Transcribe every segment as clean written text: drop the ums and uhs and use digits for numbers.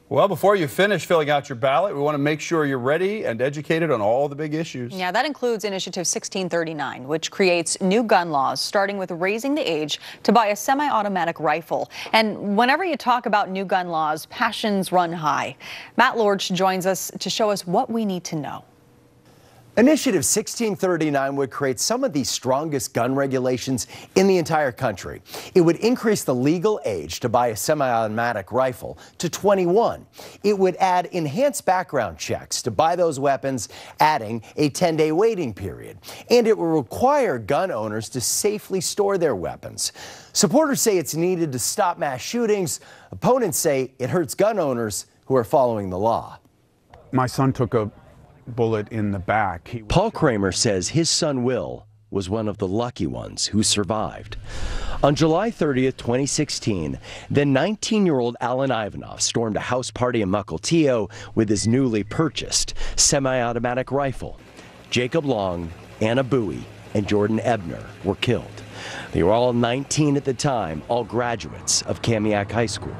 Well, before you finish filling out your ballot, we want to make sure you're ready and educated on all the big issues. Yeah, that includes Initiative 1639, which creates new gun laws, starting with raising the age to buy a semi-automatic rifle. And whenever you talk about new gun laws, passions run high. Matt Lorch joins us to show us what we need to know. Initiative 1639 would create some of the strongest gun regulations in the entire country. It would increase the legal age to buy a semi-automatic rifle to 21. It would add enhanced background checks to buy those weapons, adding a 10-day waiting period. And it will require gun owners to safely store their weapons. Supporters say it's needed to stop mass shootings. Opponents say it hurts gun owners who are following the law. My son took a bullet in the back. Paul Kramer says his son Will was one of the lucky ones who survived. On July 30th, 2016, then 19-year-old Alan Ivanov stormed a house party in Mukilteo with his newly purchased semi-automatic rifle. Jacob Long, Anna Bowie, and Jordan Ebner were killed. They were all 19 at the time, all graduates of Kamiak High School.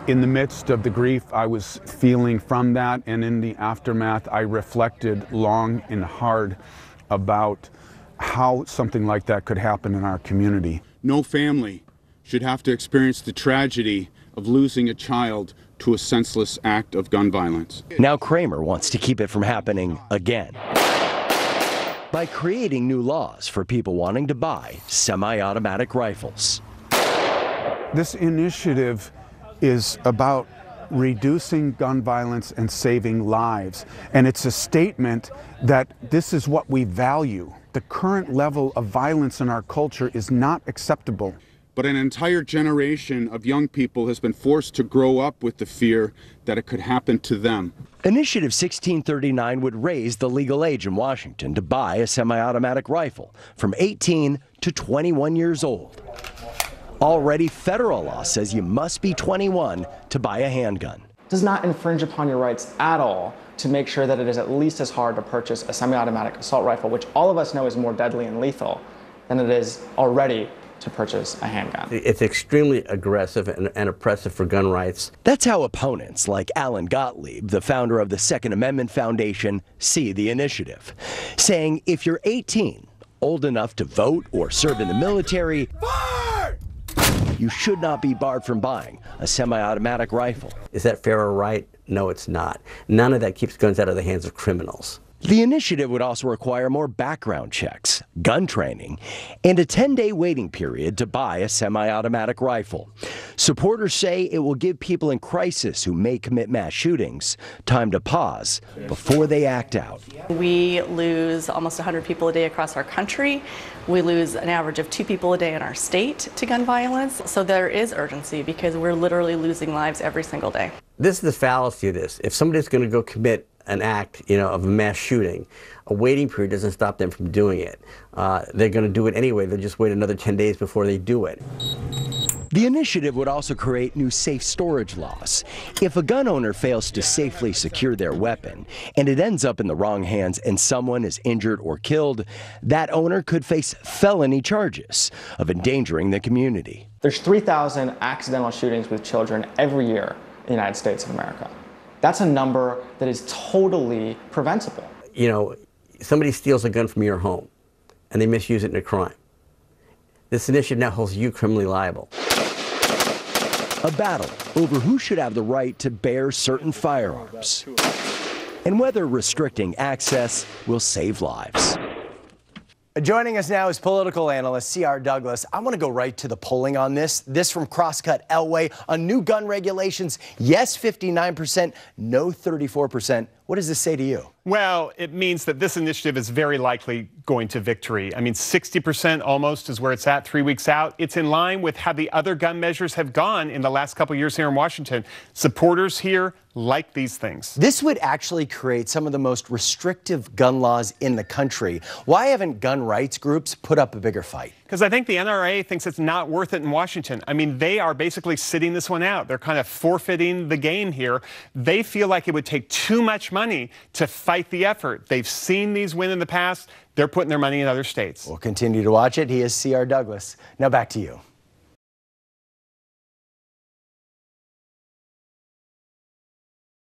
In the midst of the grief I was feeling from that, and in the aftermath, I reflected long and hard about how something like that could happen in our community. No family should have to experience the tragedy of losing a child to a senseless act of gun violence. Now Kramer wants to keep it from happening again by creating new laws for people wanting to buy semi-automatic rifles. This initiative is about reducing gun violence and saving lives. And it's a statement that this is what we value. The current level of violence in our culture is not acceptable. But an entire generation of young people has been forced to grow up with the fear that it could happen to them. Initiative 1639 would raise the legal age in Washington to buy a semi-automatic rifle from 18 to 21 years old. Already, federal law says you must be 21 to buy a handgun. It does not infringe upon your rights at all to make sure that it is at least as hard to purchase a semi-automatic assault rifle, which all of us know is more deadly and lethal than it is already to purchase a handgun. It's extremely aggressive and oppressive for gun rights. That's how opponents like Alan Gottlieb, the founder of the Second Amendment Foundation, see the initiative, saying if you're 18, old enough to vote or serve in the military, you should not be barred from buying a semi-automatic rifle. Is that fair or right? No, it's not. None of that keeps guns out of the hands of criminals. The initiative would also require more background checks, gun training, and a 10-day waiting period to buy a semi-automatic rifle. Supporters say it will give people in crisis who may commit mass shootings time to pause before they act out. We lose almost 100 people a day across our country. We lose an average of 2 people a day in our state to gun violence. So there is urgency because we're literally losing lives every single day. This is the fallacy of this. If somebody's going to go commit an act, of a mass shooting, a waiting period doesn't stop them from doing it. They're going to do it anyway. They'll just wait another 10 days before they do it. The initiative would also create new safe storage laws. If a gun owner fails to safely secure their weapon and it ends up in the wrong hands and someone is injured or killed, that owner could face felony charges of endangering the community. There's 3,000 accidental shootings with children every year in the United States of America. That's a number that is totally preventable. Somebody steals a gun from your home and they misuse it in a crime. This initiative now holds you criminally liable. A battle over who should have the right to bear certain firearms and whether restricting access will save lives. Joining us now is political analyst C.R. Douglas. I want to go right to the polling on this. This from Crosscut Elway on new gun regulations. Yes, 59%, no, 34%. What does this say to you? Well, it means that this initiative is very likely going to victory. I mean, 60% almost is where it's at 3 weeks out. It's in line with how the other gun measures have gone in the last couple of years here in Washington. Supporters here like these things. This would actually create some of the most restrictive gun laws in the country. Why haven't gun rights groups put up a bigger fight? Because I think the NRA thinks it's not worth it in Washington. I mean, they are basically sitting this one out. They're kind of forfeiting the game here. They feel like it would take too much money to fight the effort. They've seen these win in the past. They're putting their money in other states. We'll continue to watch it. He is C.R. Douglas. Now back to you.